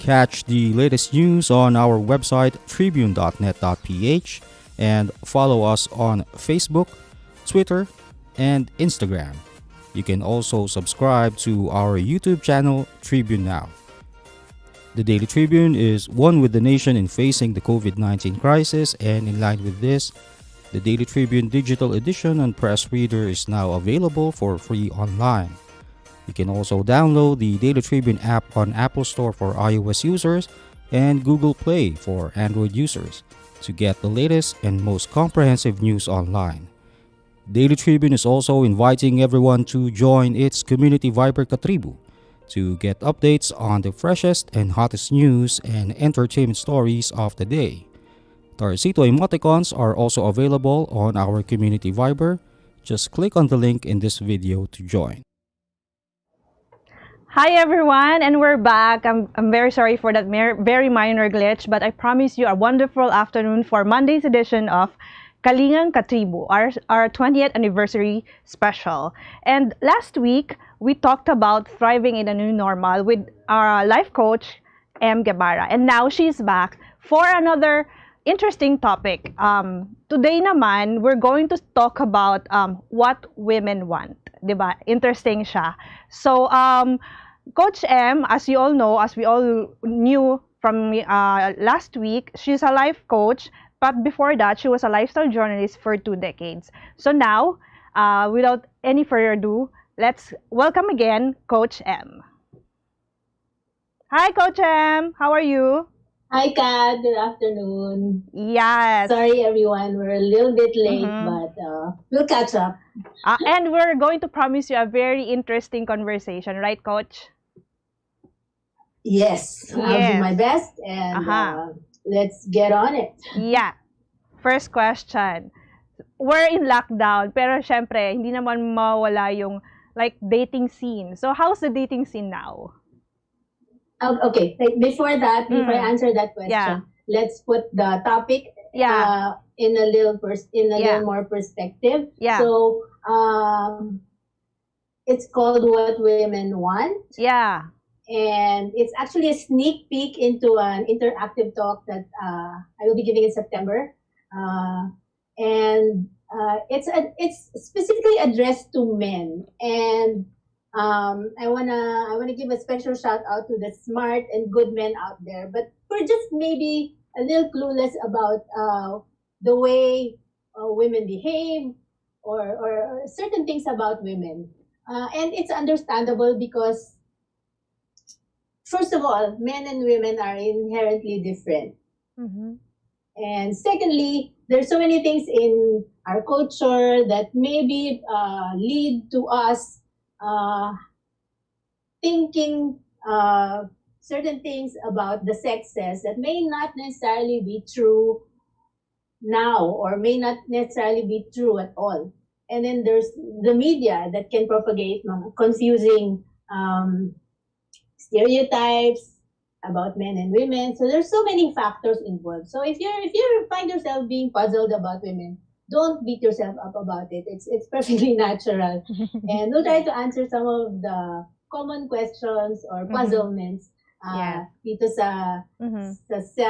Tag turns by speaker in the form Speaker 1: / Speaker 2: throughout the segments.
Speaker 1: Catch the latest news on our website tribune.net.ph and follow us on Facebook, Twitter, and Instagram. You can also subscribe to our YouTube channel, Tribune Now. The Daily Tribune is one with the nation in facing the COVID-19 crisis, and in line with this, the Daily Tribune digital edition and press reader is now available for free online. You can also download the Daily Tribune app on Apple Store for iOS users and Google Play for Android users to get the latest and most comprehensive news online. Daily Tribune is also inviting everyone to join its community Viber KaTribu to get updates on the freshest and hottest news and entertainment stories of the day. Tarcito emoticons are also available on our community Viber. Just click on the link in this video to join.
Speaker 2: Hi everyone, and we're back. I'm very sorry for that very minor glitch, but I promise you a wonderful afternoon for Monday's edition of Kalingang KaTribu, our 20th anniversary special. And last week, we talked about thriving in a new normal with our life coach, Em Guevara. And now she's back for another interesting topic. Today naman, we're going to talk about what women want. Diba? Interesting siya. So, Coach M, as you all know, as we all knew from last week, she's a life coach. But before that, she was a lifestyle journalist for 2 decades. So now, without any further ado, let's welcome again Coach M. Hi, Coach M. How are you?
Speaker 3: Hi, Kat. Good afternoon.
Speaker 2: Yes.
Speaker 3: Sorry, everyone. We're a little bit late, but we'll catch up.
Speaker 2: And we're going to promise you a very interesting conversation, right, Coach?
Speaker 3: Yes. I'll do my best. And let's get on it.
Speaker 2: Yeah. First question. We're in lockdown, pero syempre, hindi naman mawala yung like dating scene. So, how's the dating scene now?
Speaker 3: Okay, before that, before I answer that
Speaker 2: Yeah.
Speaker 3: question, let's put the topic
Speaker 2: Yeah.
Speaker 3: in a little
Speaker 2: Yeah.
Speaker 3: little more perspective.
Speaker 2: Yeah.
Speaker 3: So it's called What Women Want,
Speaker 2: Yeah.
Speaker 3: and it's actually a sneak peek into an interactive talk that I will be giving in September, and it's specifically addressed to men. And I wanna give a special shout out to the smart and good men out there, but we're just maybe a little clueless about the way women behave, or certain things about women. And it's understandable because, first of all, men and women are inherently different.
Speaker 2: Mm-hmm.
Speaker 3: And secondly, there's so many things in our culture that maybe lead to us uh, thinking certain things about the sexes that may not necessarily be true now, or may not necessarily be true at all. And then there's the media that can propagate mga confusing stereotypes about men and women. So there's so many factors involved. So if you find yourself being puzzled about women, don't beat yourself up about it. It's perfectly natural. And we'll try to answer some of the common questions or puzzlements
Speaker 2: Yeah.
Speaker 3: dito sa,
Speaker 2: Mm-hmm.
Speaker 3: sa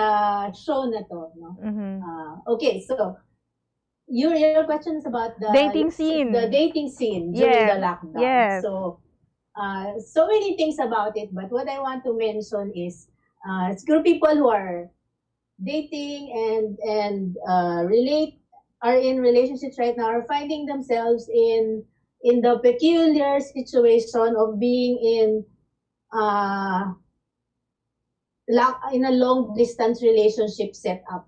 Speaker 3: show na to. No? Okay, so your question is about the
Speaker 2: Dating scene.
Speaker 3: the dating scene during
Speaker 2: Yes.
Speaker 3: the lockdown.
Speaker 2: Yes.
Speaker 3: So many things about it, but what I want to mention is school people who are dating and are in relationships right now are finding themselves in the peculiar situation of being uh, in a long distance relationship setup.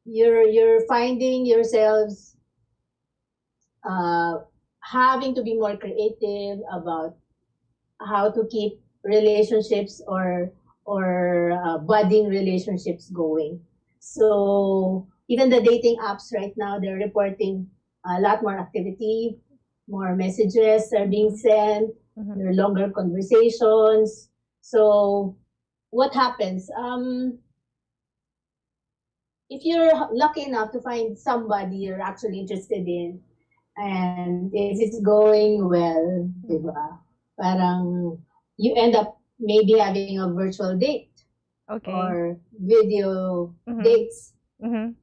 Speaker 3: You're finding yourselves having to be more creative about how to keep relationships or budding relationships going. So even the dating apps right now, they're reporting a lot more activity, more messages are being sent, there are longer conversations. So what happens? If you're lucky enough to find somebody you're actually interested in, and if it's going well, diba? Parang you end up maybe having a virtual date
Speaker 2: Okay.
Speaker 3: or video dates.
Speaker 2: Mm-hmm.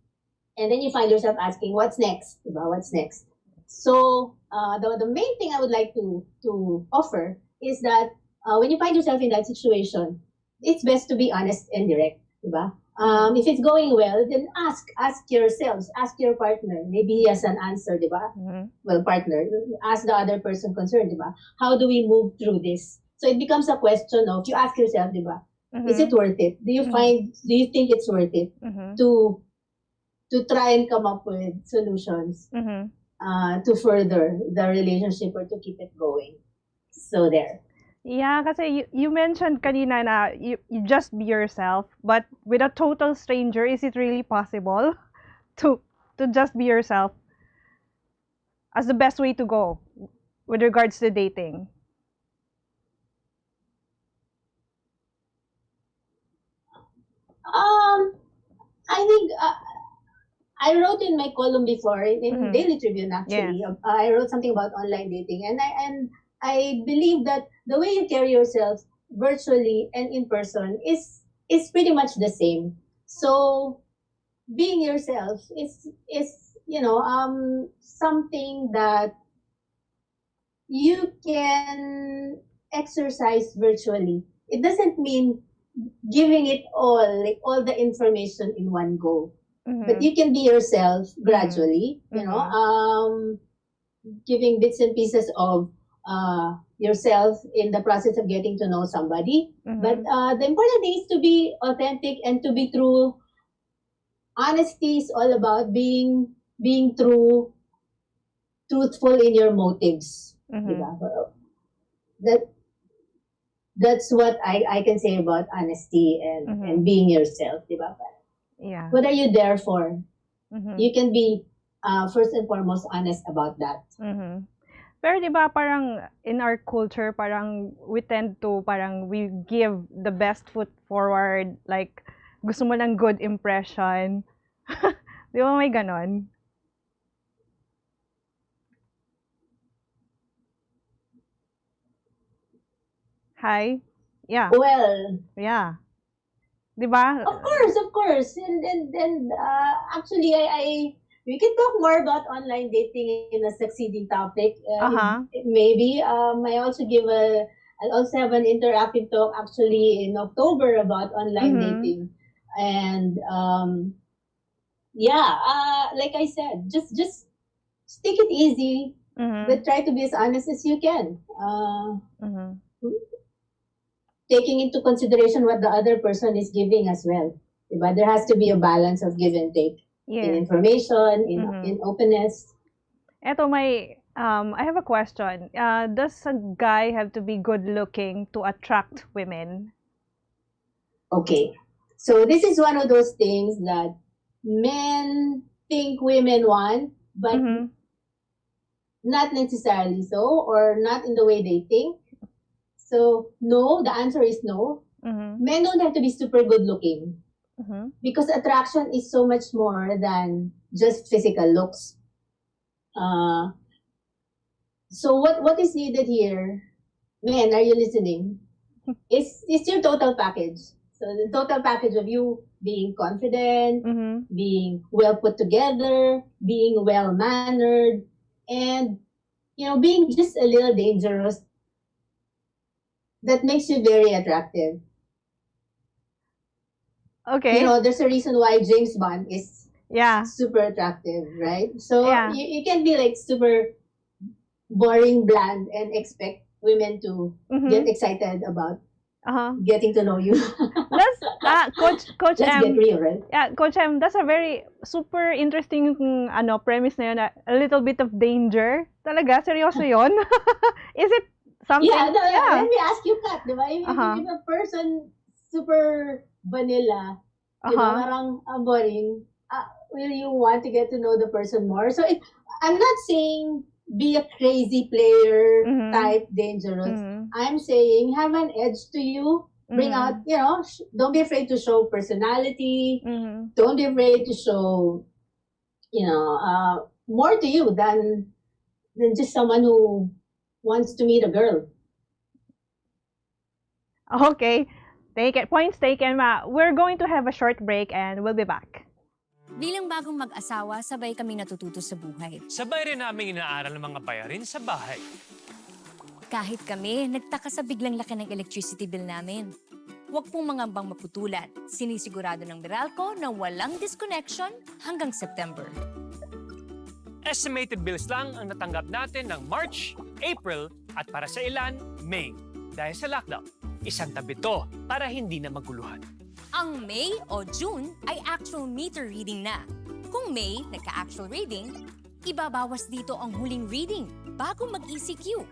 Speaker 3: And then you find yourself asking, what's next? Diba? What's next? So the main thing I would like to offer is that when you find yourself in that situation, it's best to be honest and direct. Diba? If it's going well, then ask yourselves, ask your partner. Maybe he has an answer, diba? Well, partner, ask the other person concerned, diba? How do we move through this? So it becomes a question of, you ask yourself, diba? Is it worth it? Do you think it's worth it to try and come up with solutions to further the relationship or to keep it going? So there.
Speaker 2: Yeah, kasi you mentioned kanina na you just be yourself, but with a total stranger, is it really possible to just be yourself as the best way to go with regards to dating?
Speaker 3: I think I wrote in my column before in Daily Tribune actually.
Speaker 2: Yes.
Speaker 3: I wrote something about online dating, and I believe that the way you carry yourself virtually and in person is pretty much the same. So being yourself is something that you can exercise virtually. It doesn't mean giving it all the information in one go. But you can be yourself gradually, giving bits and pieces of yourself in the process of getting to know somebody. But the important thing is to be authentic and to be true. Honesty is all about being truthful in your motives. Diba? that's what I can say about honesty and being yourself, di ba?
Speaker 2: Yeah.
Speaker 3: What are you there for? You can be first and foremost honest about that.
Speaker 2: Pero di ba parang in our culture, parang we tend to, parang we give the best foot forward, like gusto mo ng good impression. Di ba may ganon? Hi? Yeah.
Speaker 3: Well,
Speaker 2: Yeah. Di ba?
Speaker 3: of course. And actually, we can talk more about online dating in a succeeding topic. Maybe I also I'll also have an interactive talk actually in October about online dating. And like I said, just take it easy, but try to be as honest as you can. Taking into consideration what the other person is giving as well. But there has to be a balance of give and take in information, in openness.
Speaker 2: Eto, I have a question. Does a guy have to be good looking to attract women?
Speaker 3: Okay. So this is one of those things that men think women want, but not necessarily so, or not in the way they think. So, no, the answer is no. Men don't have to be super good looking. Because attraction is so much more than just physical looks. So what is needed here, men, are you listening? Is your total package. So the total package of you being confident, being well put together, being well mannered, and being just a little dangerous. That makes you very attractive.
Speaker 2: Okay.
Speaker 3: There's a reason why James Bond is super attractive, right? So you can't be like super boring, bland, and expect women to get excited about getting to know you.
Speaker 2: That's Coach
Speaker 3: Let's
Speaker 2: M.
Speaker 3: get real, right?
Speaker 2: Yeah, Coach M, that's a very super interesting premise na yun, a little bit of danger. Talaga, seryoso yun? Is it something?
Speaker 3: Let me ask you, Kat, di ba? If a person super vanilla, parang boring, will you want to get to know the person more? So I'm not saying be a crazy player type dangerous. I'm saying have an edge to you. Bring out, don't be afraid to show personality. Don't be afraid to show, more to you than just someone who wants to meet a girl.
Speaker 2: Okay. Points taken, Ma. We're going to have a short break and we'll be back.
Speaker 4: Bilang bagong mag-asawa, sabay kami natututo sa buhay.
Speaker 5: Sabay rin namin inaaral ng mga bayarin sa bahay.
Speaker 4: Kahit kami, nagtaka sa biglang laki ng electricity bill namin. Huwag pong mangambang maputulan. Sinisigurado ng Meralco na walang disconnection hanggang September.
Speaker 5: Estimated bills lang ang natanggap natin ng March, April at para sa ilan, May. Dahil sa lockdown, isang tabi to para hindi na maguluhan.
Speaker 4: Ang May o June ay actual meter reading na. Kung May nagka-actual reading, ibabawas dito ang huling reading bago mag-ECQ.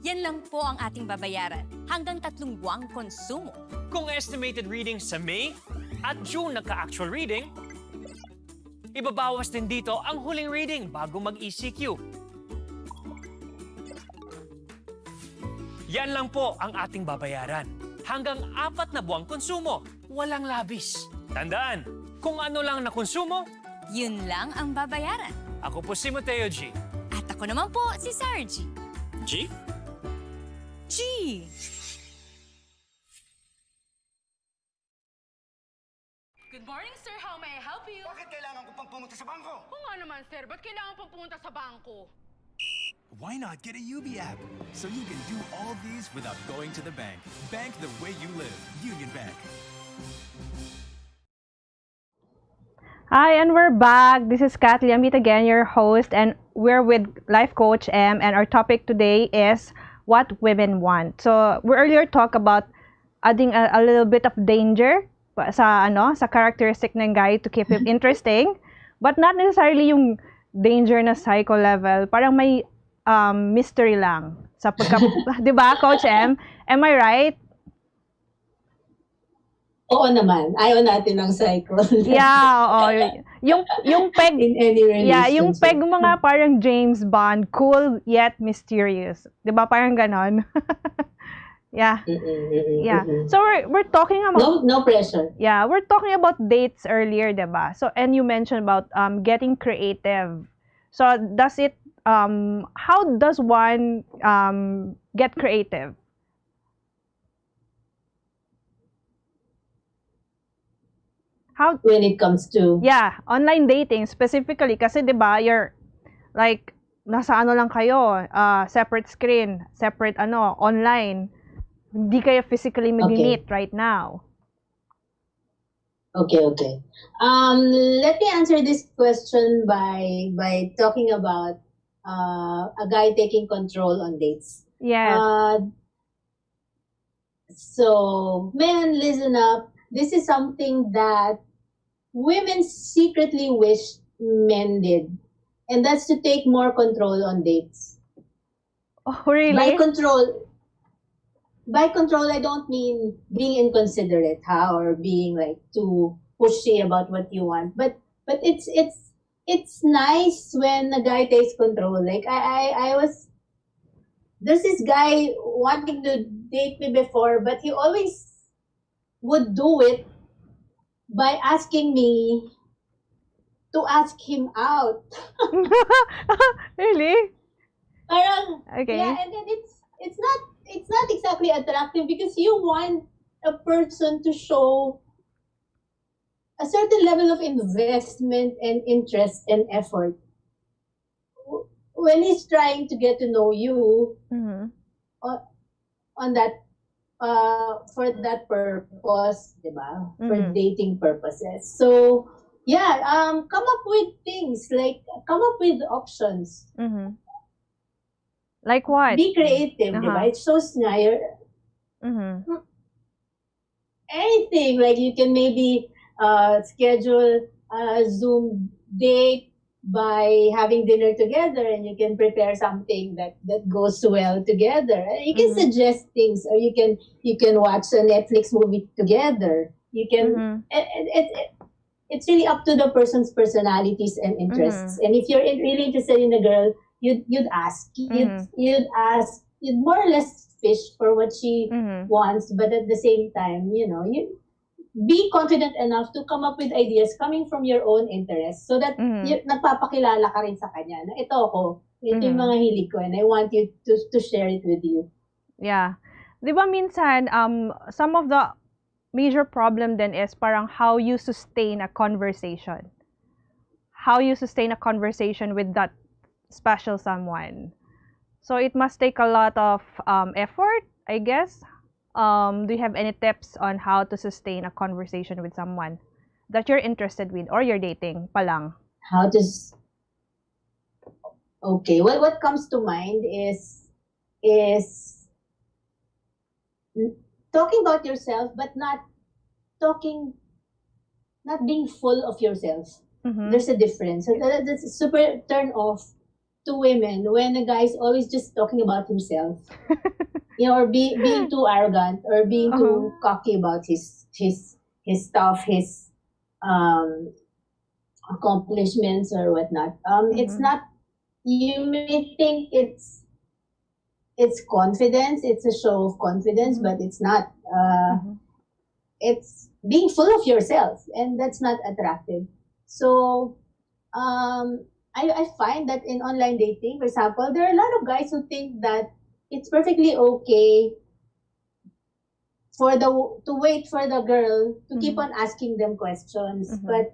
Speaker 4: Yan lang po ang ating babayaran hanggang 3 buwang konsumo.
Speaker 5: Kung estimated reading sa May at June nagka-actual reading, ibabawas din dito ang huling reading bago mag-ECQ. Yan lang po ang ating babayaran. Hanggang 4 na buwang konsumo, walang labis. Tandaan, kung ano lang na konsumo,
Speaker 4: yun lang ang babayaran.
Speaker 5: Ako po si Mateo G.
Speaker 4: At ako naman po si Sarah G.
Speaker 5: G?
Speaker 4: G!
Speaker 6: Good morning, sir. How may I help you?
Speaker 7: Bakit kailangan ko pang pumunta sa bangko?
Speaker 6: Oo nga naman, sir. Ba't kailangan pang pumunta sa bangko?
Speaker 8: Why not get a UB app so you can do all these without going to the bank? Bank the way you live. Union Bank.
Speaker 2: Hi, and we're back. This is Kat Liamit again, your host, and we're with Life Coach M, and our topic today is what women want. So, we earlier talked about adding a little bit of danger sa characteristic ng guy to keep him interesting, but not necessarily yung danger na psycho level. Parang may mystery lang. Sa pagka, 'di ba, Coach M? Am I right?
Speaker 3: Oo naman. Ayaw natin ng cycle.
Speaker 2: Yeah, oo. Yung peg,
Speaker 3: In any
Speaker 2: yeah, yung peg
Speaker 3: relationship.
Speaker 2: mo nga parang James Bond, cool yet mysterious. 'Di ba parang ganon? Yeah. Yeah. So we're talking about
Speaker 3: No pressure.
Speaker 2: yeah, we're talking about dates earlier, 'di ba? So and you mentioned about getting creative. So does it how does one get creative? How
Speaker 3: When it comes to
Speaker 2: yeah, online dating specifically kasi 'di ba, you're like nasa ano lang kayo, separate screen, separate ano, online. Hindi kayo physically
Speaker 3: okay.
Speaker 2: mag-meet right now.
Speaker 3: Okay. Let me answer this question by talking about a guy taking control on dates.
Speaker 2: Yes.
Speaker 3: So men, listen up. This is something that women secretly wish men did, and that's to take more control on dates.
Speaker 2: Oh, really?
Speaker 3: By control, I don't mean being inconsiderate, or being like too pushy about what you want. But it's nice when a guy takes control. Like I was there's this guy wanting to date me before, but he always would do it by asking me to ask him out.
Speaker 2: Really?
Speaker 3: Parang,
Speaker 2: Okay.
Speaker 3: yeah, and then it's not exactly attractive because you want a person to show a certain level of investment and interest and effort when he's trying to get to know you
Speaker 2: Mm-hmm.
Speaker 3: on that for that purpose, diba? For
Speaker 2: Mhm.
Speaker 3: dating purposes. So yeah, come up with things, like come up with options.
Speaker 2: Mm-hmm. Like what?
Speaker 3: Be creative, diba?
Speaker 2: Uh-huh.
Speaker 3: It shows nga
Speaker 2: Mm-hmm.
Speaker 3: anything, like you can maybe schedule a Zoom date by having dinner together, and you can prepare something that goes well together. You can suggest things, or you can watch a Netflix movie together. You can it's really up to the person's personalities and interests. And if you're really interested in a girl, you'd ask, you'd more or less fish for what she wants, but at the same time, you be confident enough to come up with ideas coming from your own interests, so that nagpapakilala ka rin sa kanya na ito ako, ito yung mga hilig ko, and I want you to share it with you.
Speaker 2: Yeah. 'Di ba minsan some of the major problem then is parang how you sustain a conversation. How you sustain a conversation with that special someone. So it must take a lot of effort, I guess. Do you have any tips on how to sustain a conversation with someone that you're interested with or you're dating pa lang?
Speaker 3: How to Okay, well, what comes to mind is talking about yourself, but not being full of yourself. There's a difference. So that's a super turn off to women when a guy is always just talking about himself. Or being too arrogant, or being too cocky about his stuff, his accomplishments or whatnot. It's not. You may think it's confidence. It's a show of confidence, but it's not. It's being full of yourself, and that's not attractive. So, I find that in online dating, for example, there are a lot of guys who think that it's perfectly okay to wait for the girl to keep on asking them questions. But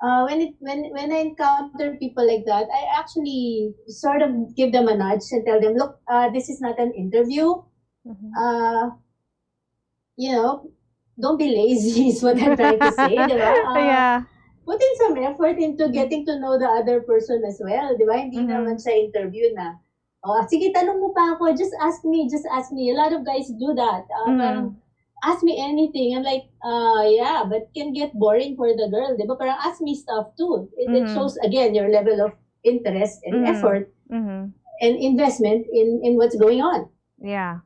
Speaker 3: when I encounter people like that, I actually sort of give them a nudge and tell them, look, this is not an interview. Don't be lazy is what I'm trying to say, di ba?
Speaker 2: Yeah.
Speaker 3: Put in some effort into getting to know the other person as well, di ba? Hindi naman sa interview na, sige, tanong mo pa ako, just ask me. A lot of guys do that. Parang, ask me anything. I'm like, yeah, but can get boring for the girl, di ba? Parang ask me stuff too. It shows, again, your level of interest and effort. and investment in what's going on.
Speaker 2: Yeah.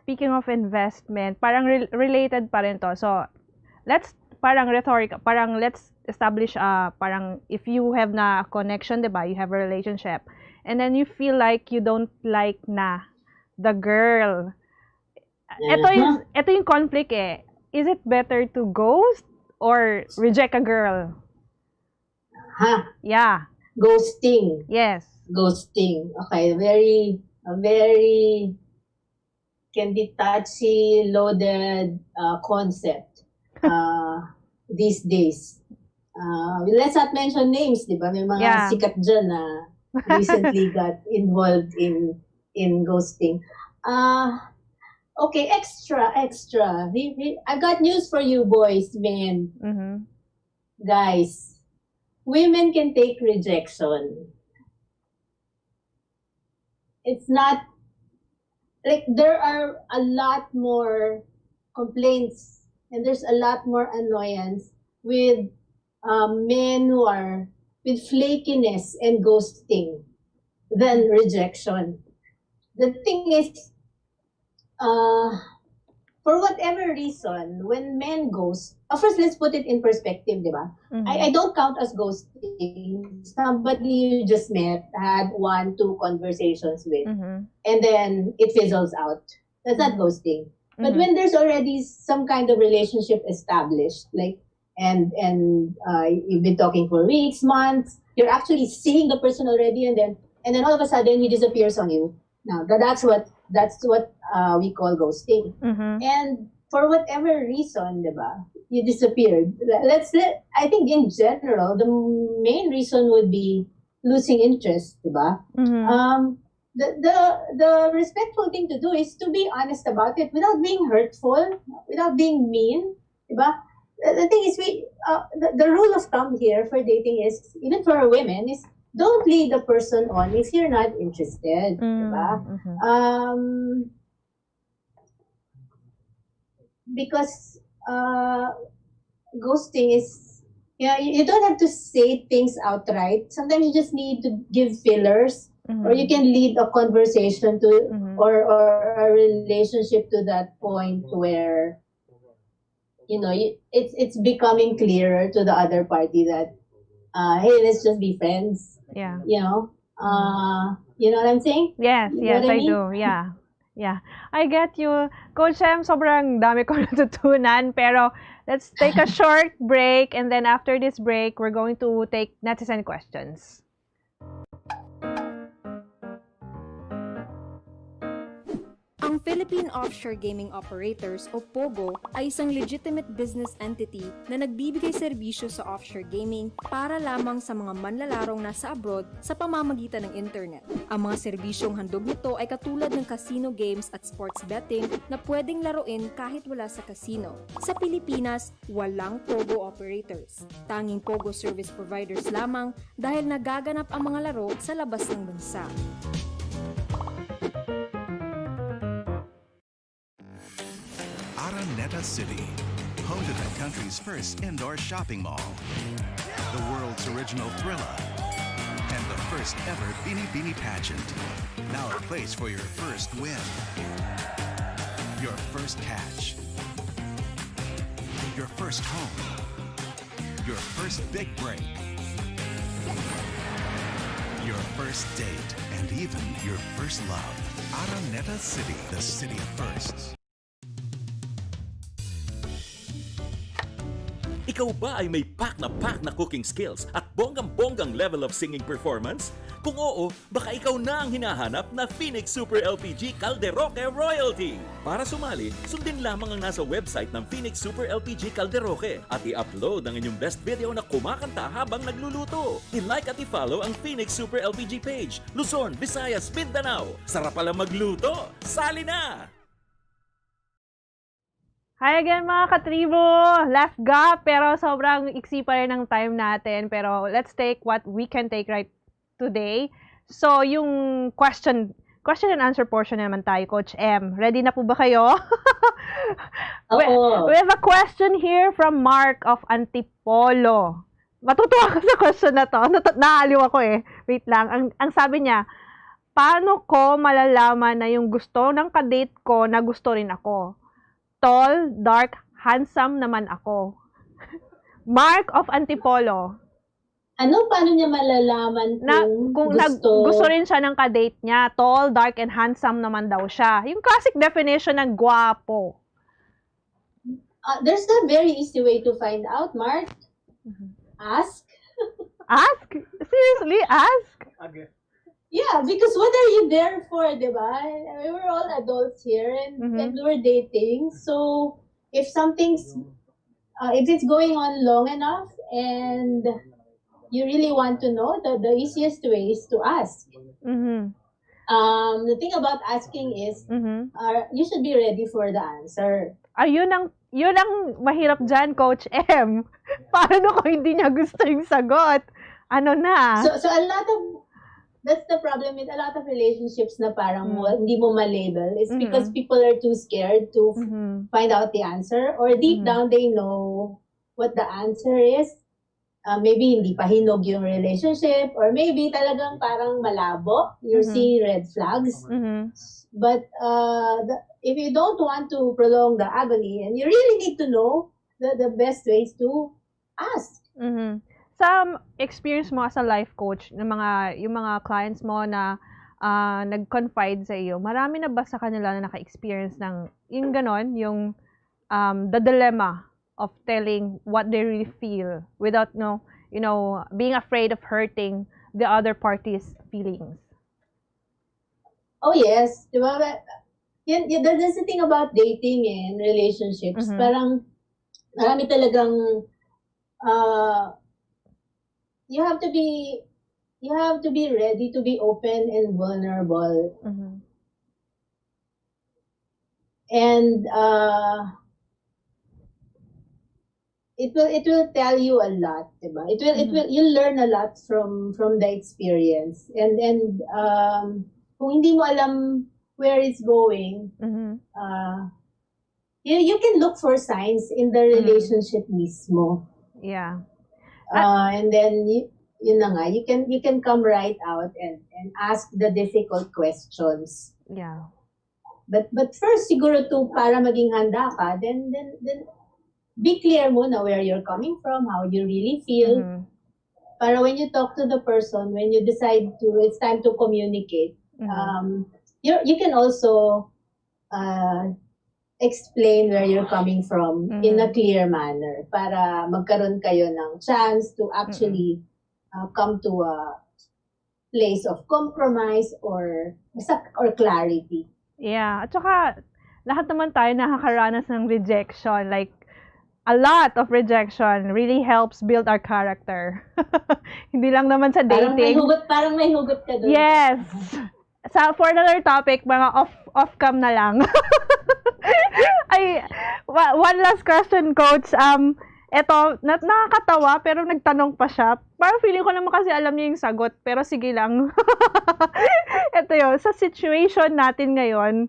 Speaker 2: Speaking of investment, parang related pa rin to. So, let's establish parang if you have na connection, 'di ba? You have a relationship and then you feel like you don't like na the girl. Ito yung conflict eh. Is it better to ghost or reject a girl? Yeah.
Speaker 3: Ghosting.
Speaker 2: Yes.
Speaker 3: Ghosting. Okay, very can be touchy, loaded concept these days. Let's not mention names, di ba? May mga sikat dyan na recently got involved in ghosting. Okay, extra. I got news for you, boys, men. Guys, women can take rejection. It's not like there are a lot more complaints and there's a lot more annoyance with men who are with flakiness and ghosting than rejection. The thing is, for whatever reason, when men ghost, first let's put it in perspective, di ba? I don't count as ghosting somebody you just met, had 1-2 conversations with, and then it fizzles out. That's not ghosting. But when there's already some kind of relationship established, like, and you've been talking for weeks, months, you're actually seeing the person already, and then all of a sudden he disappears on you. Now that's what we call ghosting. And for whatever reason, diba, you disappeared. I think in general, the main reason would be losing interest, diba? The respectful thing to do is to be honest about it without being hurtful, without being mean, diba? The thing is, the rule of thumb here for dating is, even for women, is don't lead the person on if you're not interested, diba? Because ghosting is, you don't have to say things outright. Sometimes you just need to give fillers, or you can lead a conversation to, or a relationship to that point where, it's becoming clearer to the other party that, hey, let's just be friends.
Speaker 2: Yeah.
Speaker 3: You know what I'm saying?
Speaker 2: Yes, I do. Yeah. I get you. Coach Em, sobrang dami ko natutunan. Pero let's take a short break. And then after this break, we're going to take netizen questions.
Speaker 9: Ang Philippine Offshore Gaming Operators o POGO ay isang legitimate business entity na nagbibigay serbisyo sa offshore gaming para lamang sa mga manlalarong nasa abroad sa pamamagitan ng internet. Ang mga serbisyong handog nito ay katulad ng casino games at sports betting na pwedeng laruin kahit wala sa casino. Sa Pilipinas, walang POGO operators. Tanging POGO service providers lamang dahil nagaganap ang mga laro sa labas ng bansa.
Speaker 8: Araneta City, home to the country's first indoor shopping mall, the world's original Thrilla, and the first ever Bini Bini pageant. Now a place for your first win, your first catch, your first home, your first big break, your first date, and even your first love. Araneta City, the city of firsts.
Speaker 10: Ikaw ba ay may pack na cooking skills at bonggang-bonggang level of singing performance? Kung oo, baka ikaw na ang hinahanap na Phoenix Super LPG Calderoque Royalty. Para sumali, sundin lamang ang nasa website ng Phoenix Super LPG Calderoque at i-upload ang inyong best video na kumakanta habang nagluluto. I-like at i-follow ang Phoenix Super LPG page. Luzon, Visayas, Mindanao. Sarap pala magluto. Sali na!
Speaker 2: Hi again mga katribo! Last gap, pero sobrang iksi pa rin ang time natin. Pero let's take what we can take right today. So, yung question and answer portion naman tayo, Coach Em. Ready na po ba kayo? We have a question here from Mark of Antipolo. Matutuwa ko sa question na to. Naaliw ako eh. Wait lang. Ang sabi niya, Paano ko malalaman na yung gusto ng kadate ko na gusto rin ako? Tall, dark, handsome naman ako. Mark of Antipolo.
Speaker 3: Paano niya malalaman
Speaker 2: Na
Speaker 3: kung
Speaker 2: kung
Speaker 3: gusto?
Speaker 2: gusto rin siya ng kadate niya, tall, dark, and handsome naman daw siya. Yung classic definition ng gwapo.
Speaker 3: There's a very easy way to find out, Mark. Ask.
Speaker 2: Ask? Seriously, ask?
Speaker 3: Yeah, because what are you there for, diba? We're all adults here and we're dating. So if something's, if it's going on long enough and you really want to know, the easiest way is to ask. The thing about asking is, you should be ready for the answer.
Speaker 2: Yun ang mahirap dyan, Coach M. Paano ko hindi niya gusto yung sagot? Ano na?
Speaker 3: So a lot of, that's the problem with a lot of relationships na parang hindi mo ma-label. It's because people are too scared to find out the answer, or deep down they know what the answer is. Maybe hindi pa hinog yung relationship, or maybe talagang parang malabo. You're seeing red flags. But if you don't want to prolong the agony, and you really need to know the best ways to ask.
Speaker 2: Sa experience mo as a life coach, yung mga clients mo na nag-confide sa iyo, marami na ba sa kanila na naka-experience ng yung ganon, yung the dilemma of telling what they really feel without being afraid of hurting the other party's feelings?
Speaker 3: Oh yes, diba? That's the thing about dating and relationships. Parang marami talagang you have to be ready to be open and vulnerable. And it will tell you a lot, diba? You'll learn a lot from the experience. And kung hindi mo alam where it's going, you can look for signs in the relationship mismo.
Speaker 2: Yeah.
Speaker 3: And then yun na nga, you can come right out and ask the difficult questions.
Speaker 2: Yeah.
Speaker 3: But first siguro para maging handa ka, then be clear muna where you're coming from, how you really feel. Para when you talk to the person, when you decide it's time to communicate, you can also explain where you're coming from in a clear manner para magkaroon kayo ng chance to actually come to a place of compromise or clarity.
Speaker 2: Yeah. At saka, lahat naman tayo nakakaranas ng rejection. Like, a lot of rejection really helps build our character. Hindi lang naman sa dating.
Speaker 3: Parang may hugot ka doon.
Speaker 2: Yes. For another topic, mga off-cam na lang. One last question, Coach. Eto, nakakatawa, pero nagtanong pa siya. Parang feeling ko naman kasi alam niya yung sagot, pero sige lang. Eto yun, sa situation natin ngayon,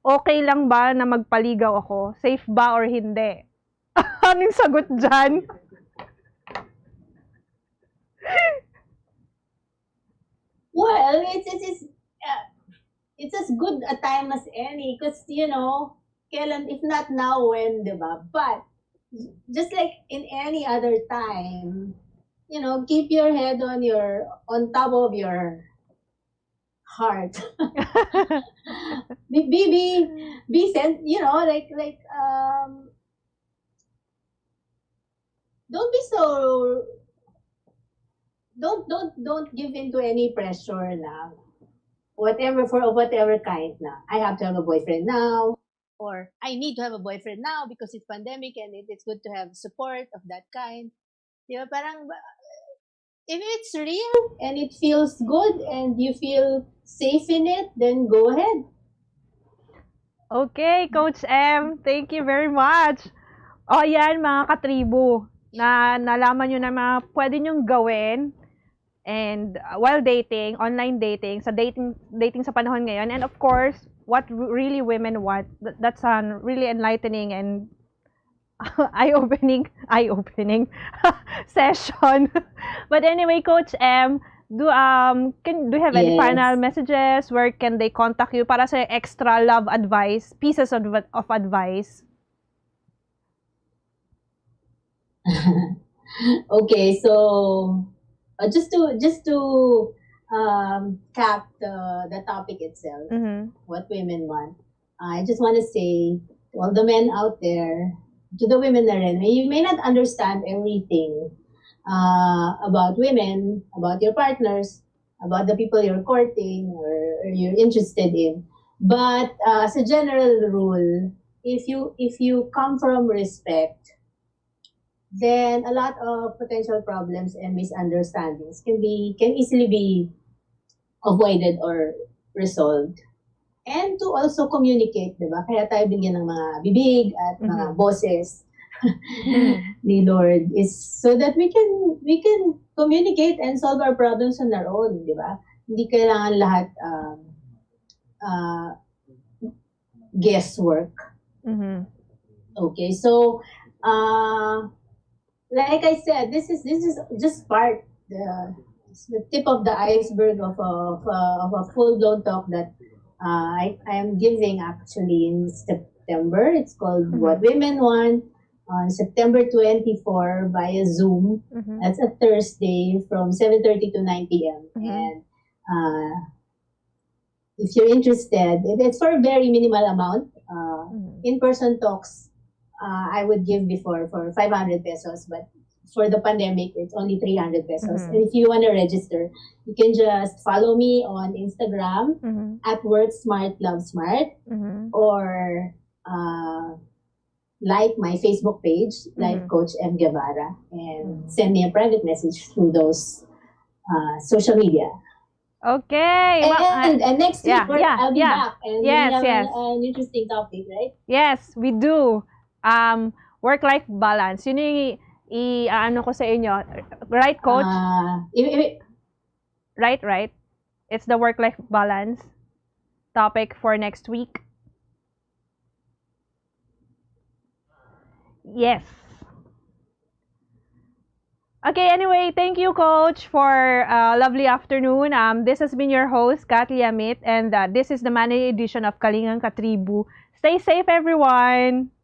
Speaker 2: okay lang ba na magpaligaw ako? Safe ba or hindi? Anong sagot dyan?
Speaker 3: Well, it's as good a time as any because, kailan, if not now, when, diba? But, just like in any other time, keep your head on top of your heart. be sent, don't be so, don't give in to any pressure na whatever kind na. I have to have a boyfriend now, or I need to have a boyfriend now because it's pandemic and it's good to have support of that kind. Parang, if it's real and it feels good and you feel safe in it, then go ahead.
Speaker 2: Okay, Coach M, thank you very much. O yan, mga katribu, na nalaman nyo na mga pwede nyong gawin and while dating, online dating, sa dating sa panahon ngayon, and of course, what really women want. That's a really enlightening and eye-opening session. But anyway, Coach M, Do you have any
Speaker 3: Yes.
Speaker 2: final messages? Where can they contact you para sa extra love advice, pieces of advice?
Speaker 3: Okay, so just to cap the topic itself,
Speaker 2: Mm-hmm.
Speaker 3: what women want. I just want to say to all the men out there, to the women na rin, you may not understand everything about women, about your partners, about the people you're courting or you're interested in. But as a general rule, if you come from respect, then a lot of potential problems and misunderstandings can easily be avoided or resolved. And to also communicate, di ba? Kaya tayo bigyan ng mga bibig at mga boses ni Lord is so that we can communicate and solve our problems on our own, di ba? Hindi kailangan lahat guesswork.
Speaker 2: Mm-hmm.
Speaker 3: Okay, so like I said, this is just part the tip of the iceberg of a full blown talk that I am giving actually in September. It's called What Women Want on September 24 via Zoom.
Speaker 2: Mm-hmm.
Speaker 3: That's a Thursday from 7:30 to 9 p.m.
Speaker 2: Mhm.
Speaker 3: And if you're interested, it's for a very minimal amount. In-person talks, I would give before for 500 pesos, but for the pandemic, it's only 300 pesos.
Speaker 2: Mhm.
Speaker 3: And if you want to register, you can just follow me on Instagram at WorkSmartLoveSmart
Speaker 2: Mm-hmm.
Speaker 3: or like my Facebook page, Life Coach Em Guevara, and send me a private message through those social media.
Speaker 2: Okay.
Speaker 3: And next week, I'll be
Speaker 2: yeah.
Speaker 3: back. And
Speaker 2: Yes,
Speaker 3: we have
Speaker 2: yes.
Speaker 3: an interesting topic, right?
Speaker 2: Yes, we do. Work-life balance. Yun yung ano ko sa inyo. Right, Coach? Right. It's the work-life balance topic for next week. Yes. Okay, anyway, thank you, Coach, for a lovely afternoon. This has been your host, Kat Liamit, and this is the Monday edition of Kalingang KaTribu. Stay safe, everyone!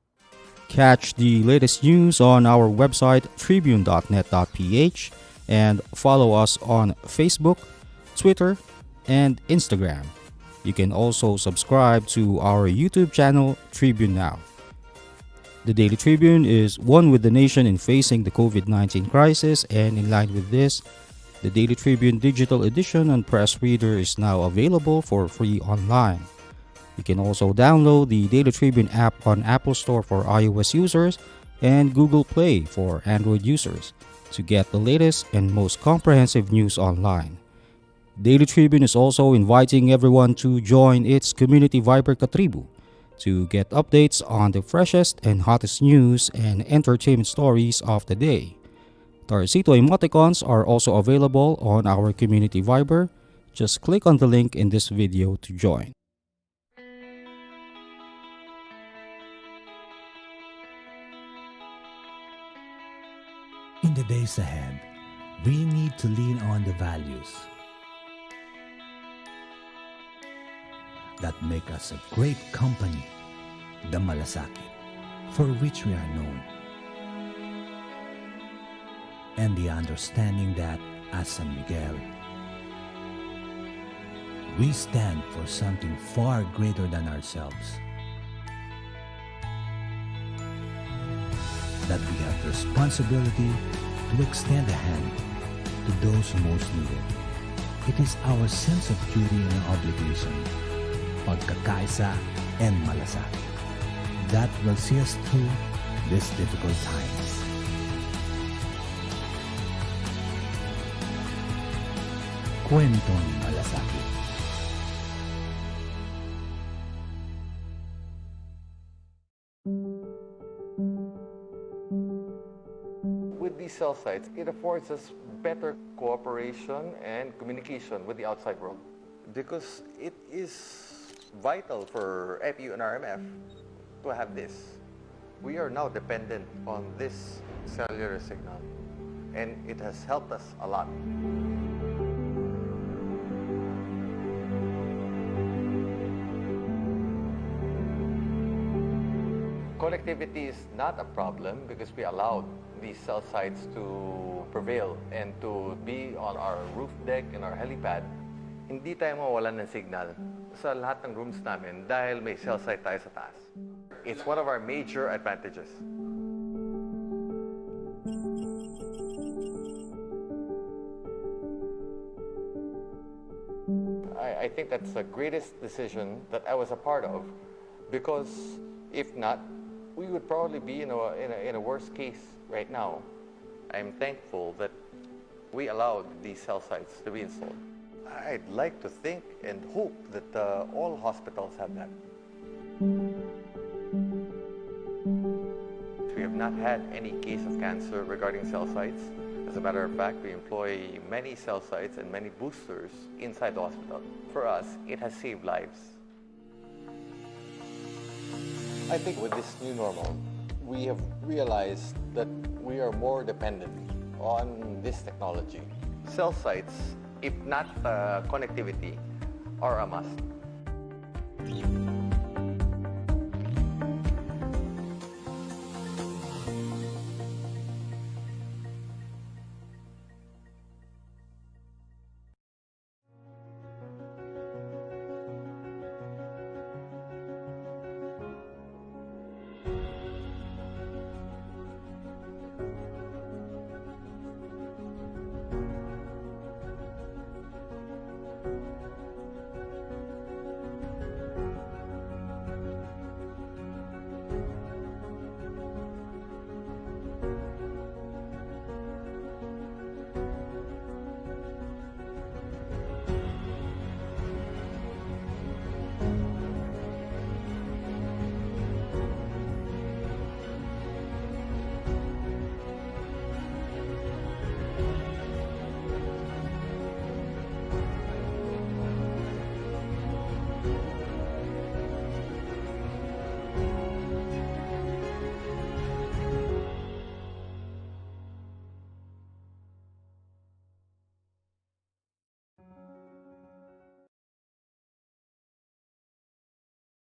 Speaker 1: Catch the latest news on our website tribune.net.ph and follow us on Facebook, Twitter, and Instagram. You can also subscribe to our YouTube channel, Tribune Now. The Daily Tribune is one with the nation in facing the COVID-19 crisis, and in line with this, the Daily Tribune digital edition and press reader is now available for free online. You can also download the Daily Tribune app on Apple Store for iOS users and Google Play for Android users to get the latest and most comprehensive news online. Daily Tribune is also inviting everyone to join its community Viber KaTribu to get updates on the freshest and hottest news and entertainment stories of the day. Tarcito emoticons are also available on our community Viber. Just click on the link in this video to join.
Speaker 11: In the days ahead, we need to lean on the values that make us a great company, the Malasakit, for which we are known, and the understanding that, as San Miguel, we stand for something far greater than ourselves, that we have the responsibility to extend a hand to those who most need it. It is our sense of duty and obligation, pagkakaisa and malasakit, that will see us through these difficult times. Kwentong Malasakit.
Speaker 12: With these cell sites, it affords us better cooperation and communication with the outside world. Because it is vital for FU and RMF to have this. We are now dependent on this cellular signal, and it has helped us a lot. Connectivity is not a problem because we allowed these cell sites to prevail and to be on our roof deck and our helipad. Hindi tayo mawalan ng signal sa lahat ng rooms namin dahil may cell site tayo sa taas. It's one of our major advantages. I think that's the greatest decision that I was a part of, because if not, we would probably be in a worse case right now. I'm thankful that we allowed these cell sites to be installed. I'd like to think and hope that all hospitals have that. We have not had any case of cancer regarding cell sites. As a matter of fact, we employ many cell sites and many boosters inside the hospital. For us, it has saved lives. I think with this new normal, we have realized that we are more dependent on this technology. Cell sites, if not connectivity, are a must.